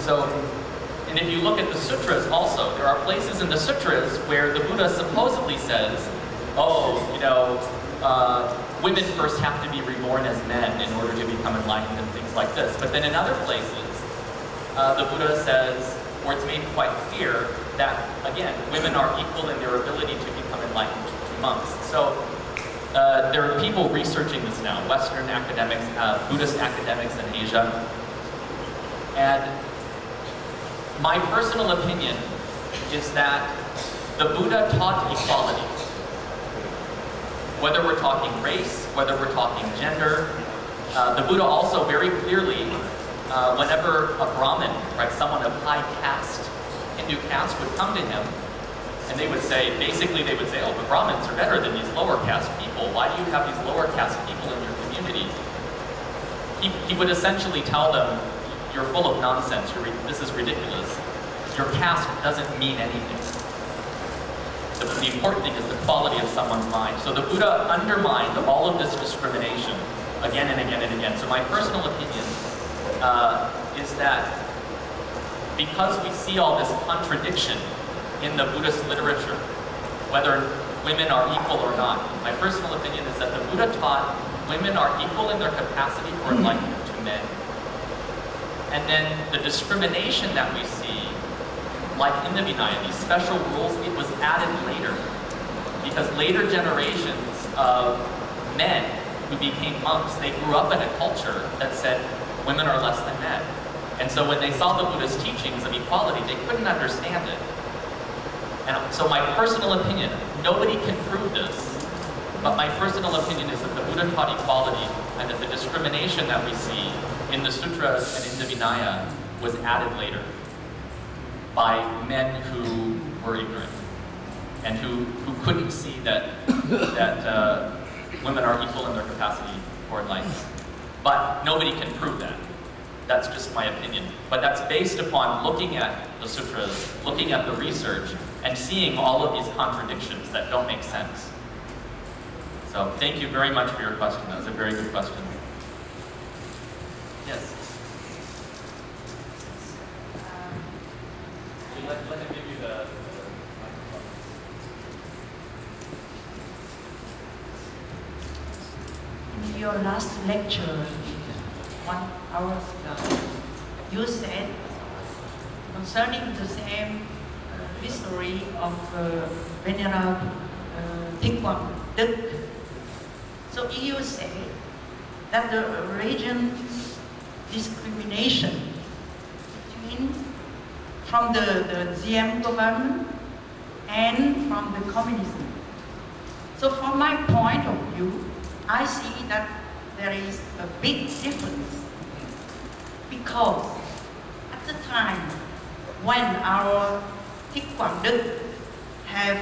So, and if you look at the sutras also, there are places in the sutras where the Buddha supposedly says, oh, you know, women first have to be reborn as men in order to become enlightened and things like this. But then in other places, the Buddha says, or it's made quite clear that, again, women are equal in their ability to become enlightened to monks. So there are people researching this now, Western academics, Buddhist academics in Asia. And my personal opinion is that the Buddha taught equality. Whether we're talking race, whether we're talking gender, the Buddha also very clearly, whenever a Brahmin, right, someone of high caste, Hindu caste, would come to him, and they would say, basically they would say, oh, the Brahmins are better than these lower caste people. Why do you have these lower caste people in your community? He would essentially tell them, you're full of nonsense, this is ridiculous. Your caste doesn't mean anything. The important thing is the quality of someone's mind. So the Buddha undermined all of this discrimination again and again and again. So my personal opinion is that because we see all this contradiction in the Buddhist literature, whether women are equal or not, my personal opinion is that the Buddha taught women are equal in their capacity for enlightenment to men. And then the discrimination that we see, like in the Vinaya, these special rules, it was added later. Because later generations of men who became monks, they grew up in a culture that said women are less than men. And so when they saw the Buddha's teachings of equality, they couldn't understand it. And so my personal opinion, nobody can prove this, but my personal opinion is that the Buddha taught equality and that the discrimination that we see in the sutras and in the Vinaya was added later by men who were ignorant and who couldn't see that, women are equal in their capacity for enlightenment. But nobody can prove that. That's just my opinion. But that's based upon looking at the sutras, looking at the research, and seeing all of these contradictions that don't make sense. So thank you very much for your question. That was a very good question. Yes? Let him give you the microphone. In your last lecture, 1 hour ago, you said concerning the same history of Venerable Thích. So you say that the religion discrimination between from the ZM government and from the communism. So from my point of view, I see that there is a big difference, because at the time when our Thích have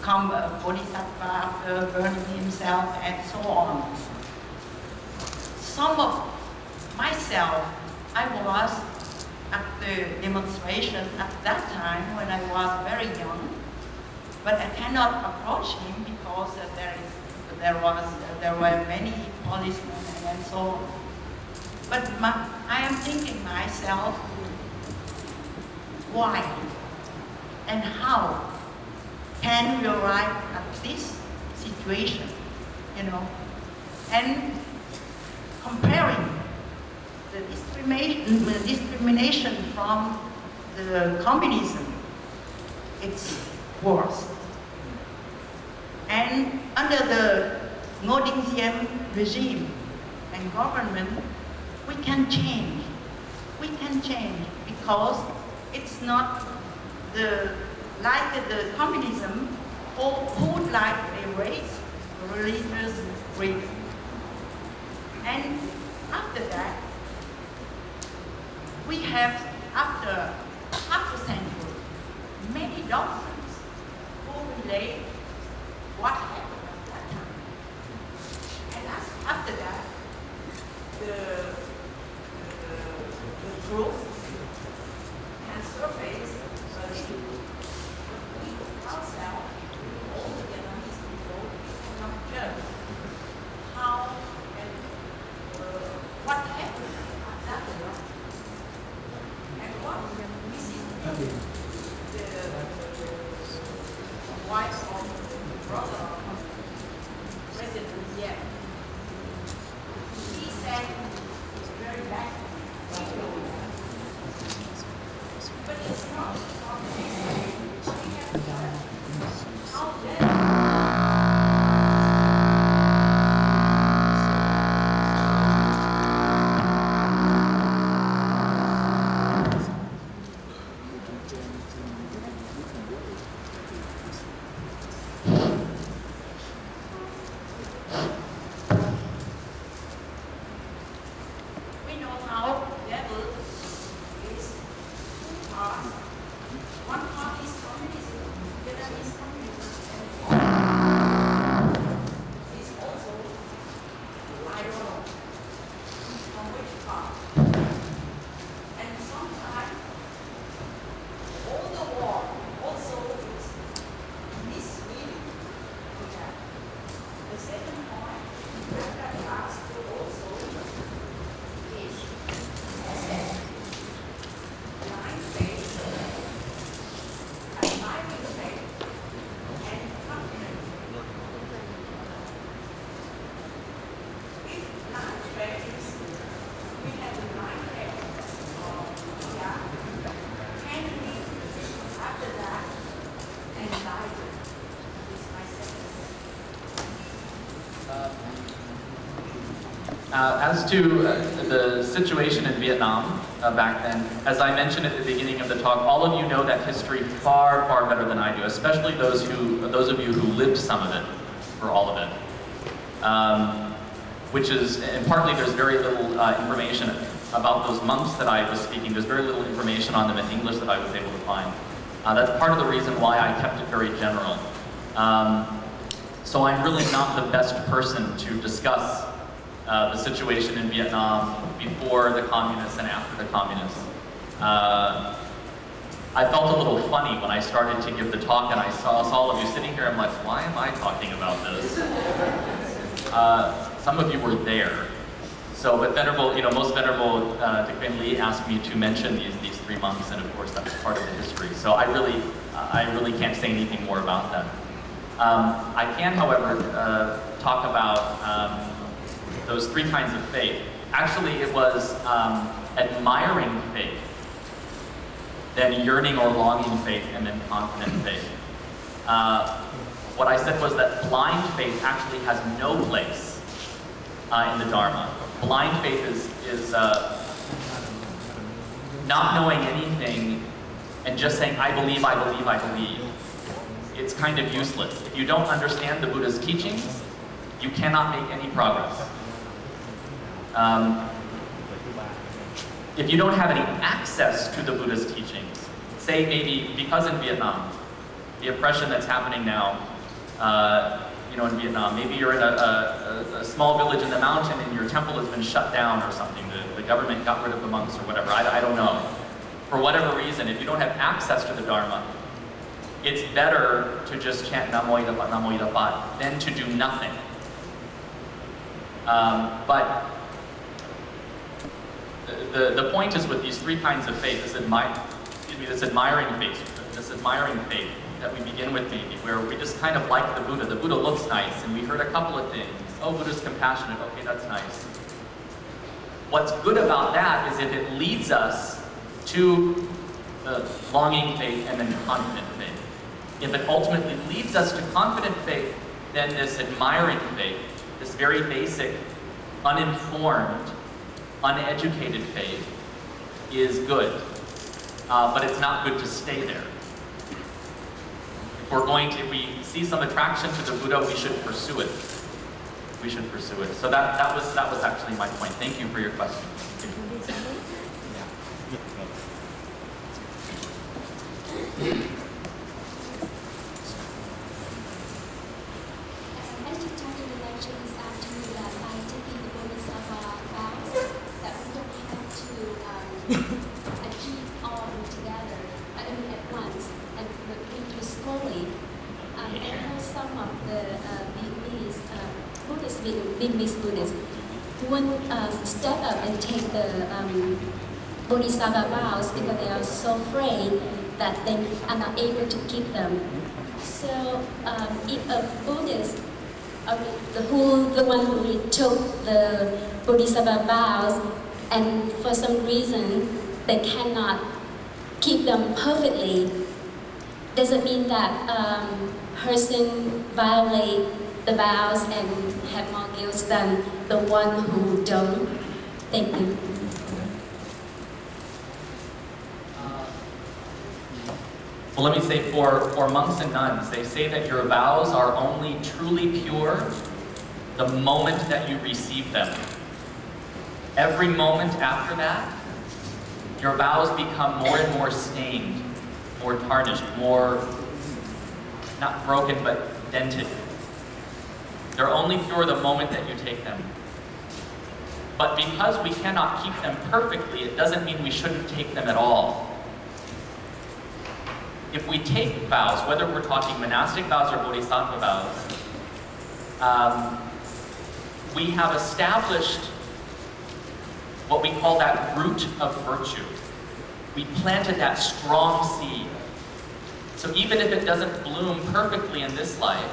come Bodhisattva after burning himself and so on. Some of myself, I was at the demonstration at that time when I was very young, but I cannot approach him because there were many policemen and so on. But I am thinking myself, why and how can we arrive at this situation, you know? And comparing the discrimination from the communism, it's worse. And under the Ngô Dinh regime and government, we can change. We can change because it's not like the communism who would like erase religious freedom. And after that, we have, after half a century, many doctrines who relate what happened at that time. And after that, the truth can surface a little. We ourselves, all the Vietnamese people, cannot judge how and what happened of our level is two parts. One part is communism, Vietnamese communism, and is also, I don't know, from which part. And sometimes all the war also is misleading to that. The second point that I asked you also is blind faith, admiring faith, and confident faith. If blind faith is, we have a blind faith, yeah, can we, after that, enlighten? Is my second question. As to the situation in Vietnam back then, as I mentioned at the beginning of the talk, all of you know that history far, far better than I do, especially those of you who lived some of it, or all of it. Which is, and partly there's very little information about those monks that I was speaking. There's very little information on them in English that I was able to find. That's part of the reason why I kept it very general. So I'm really not the best person to discuss the situation in Vietnam before the communists and after the communists. I felt a little funny when I started to give the talk and I saw all of you sitting here. I'm like, why am I talking about this? Some of you were there. So, but Venerable, most Venerable Dikben Lee asked me to mention these three monks, and of course that was part of the history. So I really can't say anything more about them. I can, however, talk about those three kinds of faith. Actually, it was admiring faith, then yearning or longing faith, and then confident faith. What I said was that blind faith actually has no place in the Dharma. Blind faith is not knowing anything and just saying, I believe, I believe, I believe. It's kind of useless. If you don't understand the Buddha's teachings, you cannot make any progress. If you don't have any access to the Buddha's teachings, say maybe because in Vietnam, the oppression that's happening now, in Vietnam, maybe you're in a small village in the mountain and your temple has been shut down or something. The government got rid of the monks or whatever. I don't know. For whatever reason, if you don't have access to the Dharma, it's better to just chant Namo Yidapat, Namo Yidapat than to do nothing. But the point is with these three kinds of faith, this admiring faith that we begin with maybe, where we just kind of like the Buddha. The Buddha looks nice, and we heard a couple of things. Oh, Buddha's compassionate. Okay, that's nice. What's good about that is if it leads us to the longing faith and then confident faith. If it ultimately leads us to confident faith, then this admiring faith, this very basic, uninformed, uneducated faith is good. But it's not good to stay there. If we see some attraction to the Buddha, we should pursue it. We should pursue it. So that was actually my point. Thank you for your question. As you talked in the lecture this afternoon, that by taking the Bodhisattva vows, that we don't have to achieve all together, at once, and we do slowly. I know some of the Vietnamese Buddhists won't step up and take the Bodhisattva vows because they are so afraid that they are not able to keep them. So if a Buddhist, the one who took the Bodhisattva vows, and for some reason they cannot keep them perfectly, does it mean that person violate the vows and have more guilt than the one who don't? Thank you. Well, let me say for monks and nuns, they say that your vows are only truly pure the moment that you receive them. every moment after that, your vows become more and more stained, more tarnished, more, not broken, but dented. They're only pure the moment that you take them. But because we cannot keep them perfectly, it doesn't mean we shouldn't take them at all. If we take vows, whether we're talking monastic vows or bodhisattva vows, we have established what we call that root of virtue. We planted that strong seed. So even if it doesn't bloom perfectly in this life,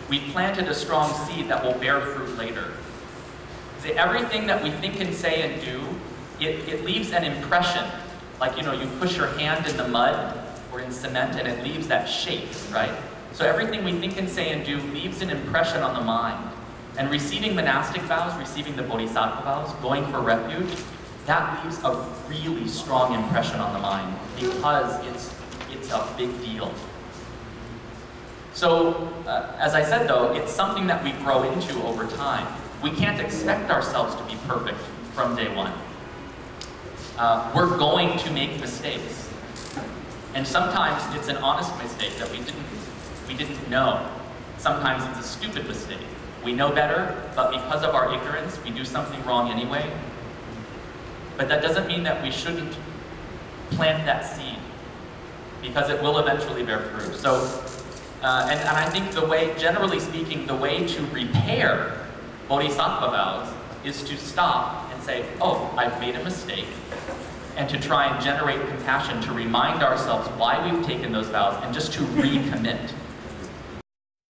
we planted a strong seed that will bear fruit later. See, everything that we think and say and do, it leaves an impression. Like, you know, you push your hand in the mud or in cement and it leaves that shape, right? So everything we think and say and do leaves an impression on the mind. And receiving monastic vows, receiving the bodhisattva vows, going for refuge, that leaves a really strong impression on the mind because it's a big deal. So, as I said though, it's something that we grow into over time. We can't expect ourselves to be perfect from day one. We're going to make mistakes. And sometimes it's an honest mistake that we didn't know. Sometimes it's a stupid mistake. We know better, but because of our ignorance, we do something wrong anyway. But that doesn't mean that we shouldn't plant that seed, because it will eventually bear fruit. So, and I think the way, generally speaking, the way to repair bodhisattva vows is to stop and say, oh, I've made a mistake, and to try and generate compassion, to remind ourselves why we've taken those vows, and just to recommit.